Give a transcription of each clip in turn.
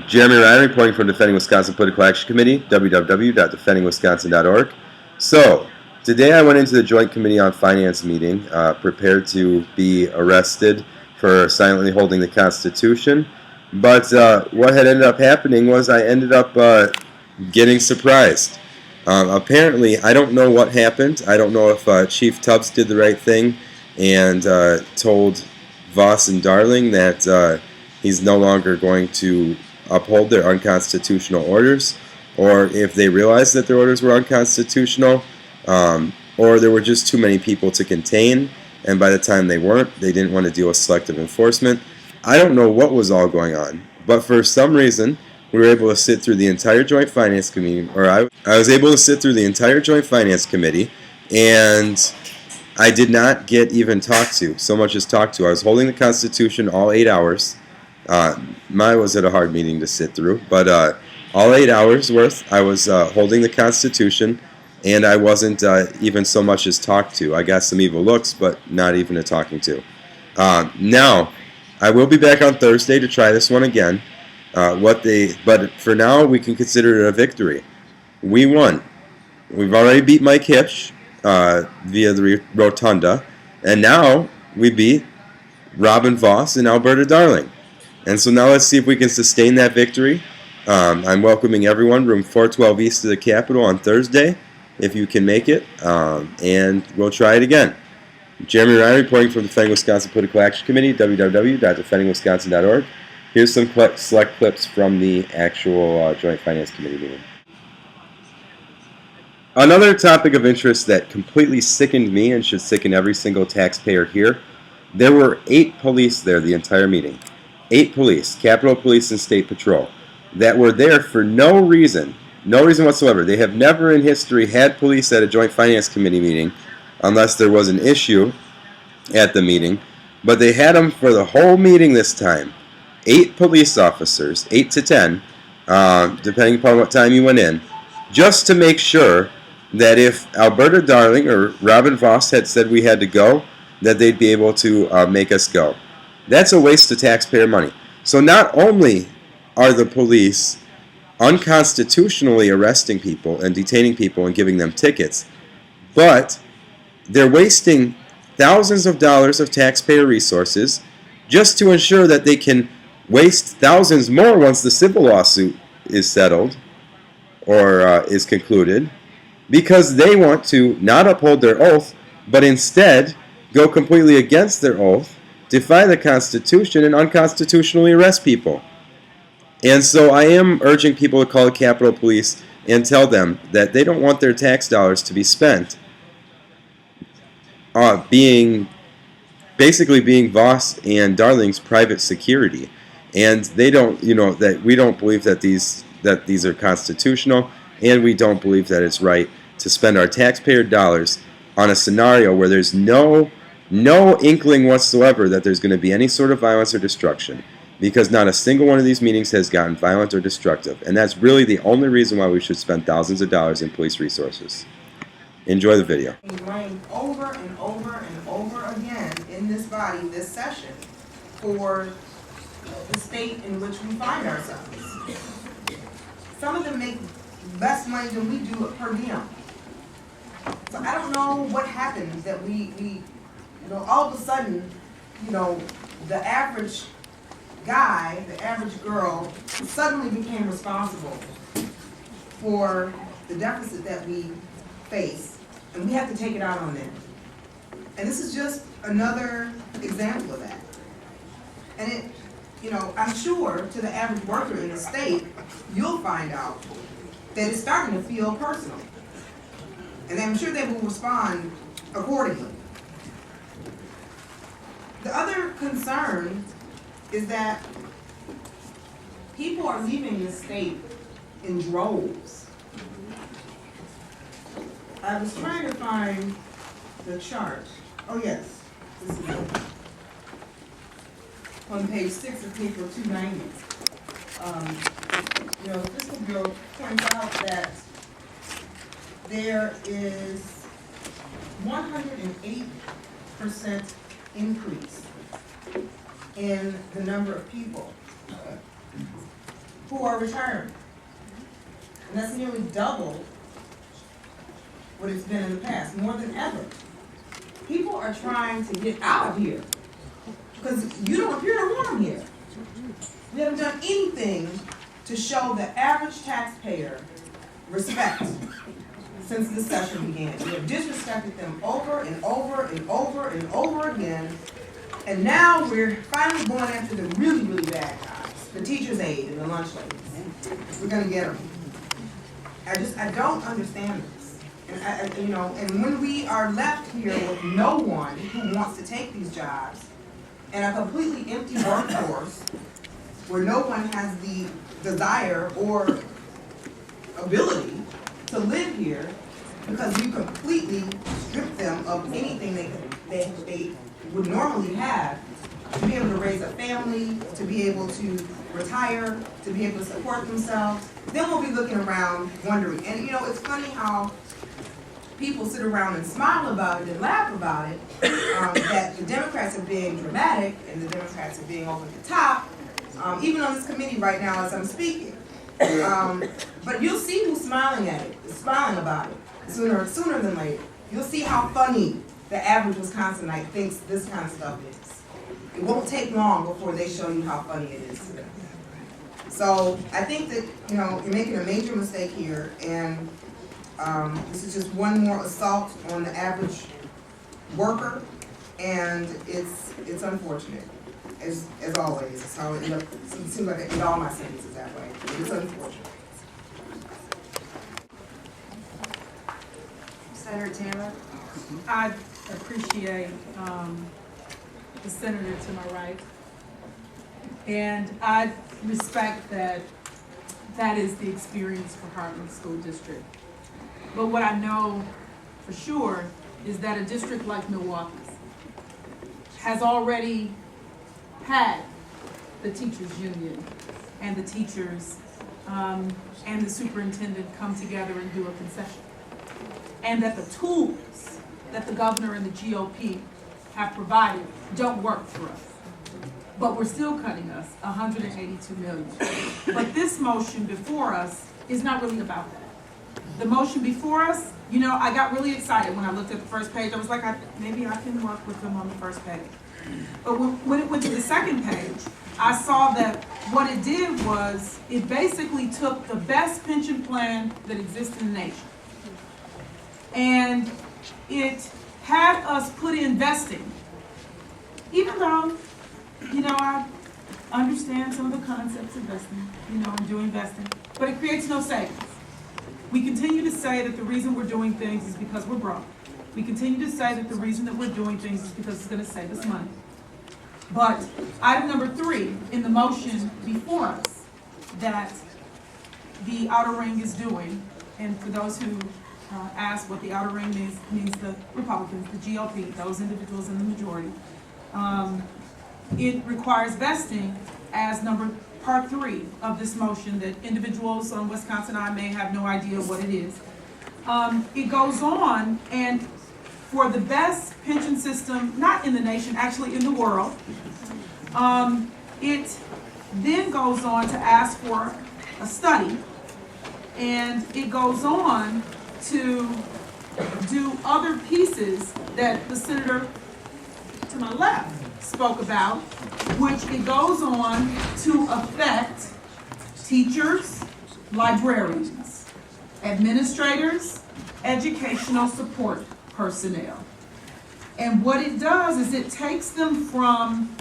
Jeremy Ryan reporting from Defending Wisconsin Political Action Committee, www.defendingwisconsin.org. So, today I went into the Joint Committee on Finance meeting, prepared to be arrested for silently holding the Constitution. But what had ended up happening was I ended up getting surprised. Apparently, I don't know what happened. I don't know if Chief Tubbs did the right thing and told Voss and Darling that he's no longer going to uphold their unconstitutional orders, or if they realized that their orders were unconstitutional, or there were just too many people to contain, and by the time they weren't, they didn't want to deal with selective enforcement. I don't know what was all going on, but for some reason, we were able to sit through the entire Joint Finance Committee, or I was able to sit through the entire Joint Finance Committee, and I did not get even talked to, so much as talked to. I was holding the Constitution all 8 hours. Mine was at a hard meeting to sit through, but all 8 hours worth, I was holding the Constitution, and I wasn't even so much as talked to. I got some evil looks, but not even a talking to. Now, I will be back on Thursday to try this one again. But for now, we can consider it a victory. We won. We've already beat Mike Hipsch via the rotunda, and now we beat Robin Voss and Alberta Darling. And so now let's see if we can sustain that victory. I'm welcoming everyone, room 412 east of the Capitol on Thursday, if you can make it, and we'll try it again. Jeremy Ryan reporting from the Defending Wisconsin Political Action Committee, www.defendingwisconsin.org. Here's some select clips from the actual Joint Finance Committee meeting. Another topic of interest that completely sickened me and should sicken every single taxpayer here, there were 8 police there the entire meeting. 8 police, Capitol Police and State Patrol, that were there for no reason whatsoever. They have never in history had police at a Joint Finance Committee meeting unless there was an issue at the meeting, but they had them for the whole meeting this time. 8 police officers, 8 to 10, depending upon what time you went in, just to make sure that if Alberta Darling or Robin Voss had said we had to go, that they'd be able to make us go. That's a waste of taxpayer money. So not only are the police unconstitutionally arresting people and detaining people and giving them tickets, but they're wasting thousands of dollars of taxpayer resources just to ensure that they can waste thousands more once the civil lawsuit is settled or is concluded, because they want to not uphold their oath, but instead go completely against their oath, defy the Constitution, and unconstitutionally arrest people. And so I am urging people to call the Capitol Police and tell them that they don't want their tax dollars to be spent basically being Voss and Darling's private security. And they don't, that we don't believe that these are constitutional, and we don't believe that it's right to spend our taxpayer dollars on a scenario where there's no inkling whatsoever that there's going to be any sort of violence or destruction, because not a single one of these meetings has gotten violent or destructive, and that's really the only reason why we should spend thousands of dollars in police resources. Enjoy the video. Running over and over and over again in this body, this session, for the state in which we find ourselves. Some of them make less money than we do per diem. So I don't know what happened that we all of a sudden, the average guy, the average girl suddenly became responsible for the deficit that we face, and we have to take it out on them. And this is just another example of that. And it, I'm sure to the average worker in the state, you'll find out that it's starting to feel personal. And I'm sure they will respond accordingly. The other concern is that people are leaving the state in droves. I was trying to find the chart. Oh yes, this is it. On page 6 of paper 290. The Fiscal Bureau points out that there is 108% increase in the number of people who are retiring. And that's nearly double what it's been in the past, more than ever. People are trying to get out of here because you don't appear to want them here. We haven't done anything to show the average taxpayer respect since this session began. We have disrespected them over and over and over and over again. And now we're finally going after the really, really bad guys, the teacher's aide and the lunch ladies. We're gonna get them. I don't understand this. And and when we are left here with no one who wants to take these jobs and a completely empty workforce where no one has the desire or ability to live here because you completely strip them of anything they would normally have to be able to raise a family, to be able to retire, to be able to support themselves, then we'll be looking around wondering. And it's funny how people sit around and smile about it and laugh about it, that the Democrats are being dramatic and the Democrats are being over the top, even on this committee right now as I'm speaking. But you'll see who's smiling about it sooner than later. You'll see how funny the average Wisconsinite thinks this kind of stuff is. It won't take long before they show you how funny it is to them. So I think that you're making a major mistake here, and this is just one more assault on the average worker, and it's unfortunate, as always. It's how it seems like I end all my sentences that way. It's unfortunate. Senator Taylor, I appreciate the senator to my right, and I respect that is the experience for Hartland School District. But what I know for sure is that a district like Milwaukee's has already had the teachers union and the teachers and the superintendent come together and do a concession. And that the tools that the governor and the GOP have provided don't work for us. But we're still cutting us $182 million. But this motion before us is not really about that. The motion before us, I got really excited when I looked at the first page. I was like, maybe I can work with them on the first page. But when it went to the second page, I saw that what it did was it basically took the best pension plan that exists in the nation. And it had us put in vesting, even though, I understand some of the concepts of vesting, and doing vesting, but it creates no savings. We continue to say that the reason we're doing things is because we're broke. We continue to say that the reason that we're doing things is because it's going to save us money. But item number 3 in the motion before us that the outer ring is doing, and for those who ask what the outer ring means the Republicans, the GOP, those individuals in the majority, it requires vesting as part 3 of this motion that individuals on Wisconsin I may have no idea what it is. It goes on, and for the best pension system, not in the nation, actually in the world, it then goes on to ask for a study, and it goes on to do other pieces that the senator to my left spoke about, which it goes on to affect teachers, librarians, administrators, educational support personnel. And what it does is it takes them from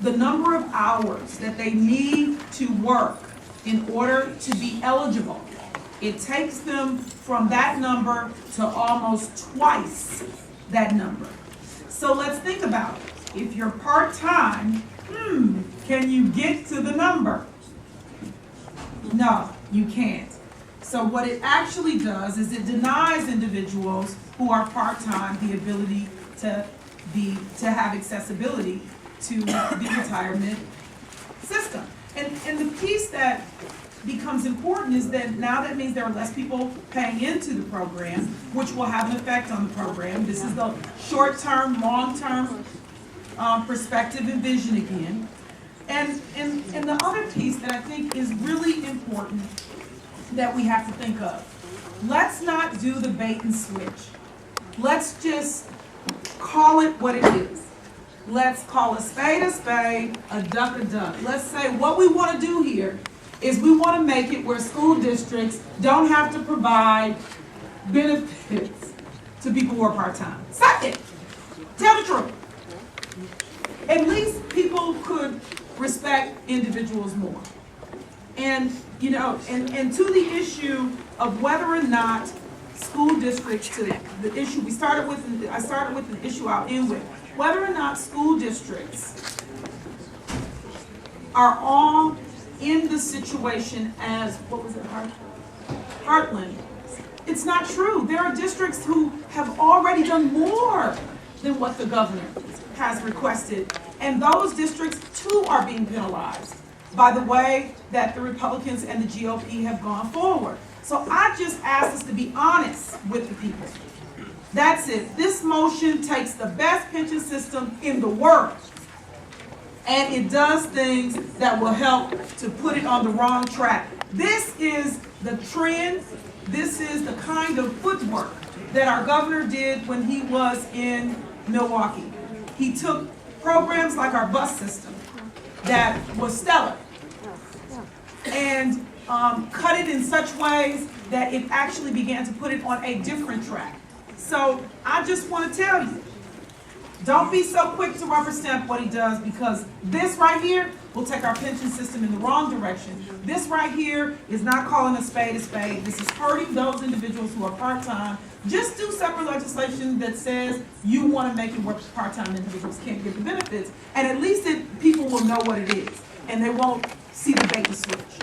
the number of hours that they need to work in order to be eligible. It takes them from that number to almost twice that number. So let's think about it. If you're part-time, can you get to the number? No, you can't. So what it actually does is it denies individuals who are part-time the ability to have accessibility to the retirement system. And the piece that becomes important is that now that means there are less people paying into the program, which will have an effect on the program. This is the short-term, long-term perspective and vision again. And the other piece that I think is really important that we have to think of, let's not do the bait and switch. Let's just call it what it is. Let's call a spade, a duck a duck. Let's say what we want to do here is we want to make it where school districts don't have to provide benefits to people who are part-time. Say it. Tell the truth. At least people could respect individuals more. And, you know, and to the issue of whether or not school districts, to the issue I started with an issue I'll end with, whether or not school districts are all in the situation as, what was it, Heartland. It's not true. There are districts who have already done more than what the governor has requested. And those districts too are being penalized by the way that the Republicans and the GOP have gone forward. So I just ask us to be honest with the people. That's it. This motion takes the best pension system in the world, and it does things that will help to put it on the wrong track. This is the trend. This is the kind of footwork that our governor did when he was in Milwaukee. He took programs like our bus system that was stellar and cut it in such ways that it actually began to put it on a different track. So I just want to tell you, don't be so quick to rubber stamp what he does, because this right here will take our pension system in the wrong direction. This right here is not calling a spade a spade. This is hurting those individuals who are part-time. Just do separate legislation that says you want to make it where part-time individuals can't get the benefits, and at least people will know what it is, and they won't see the bait and switch.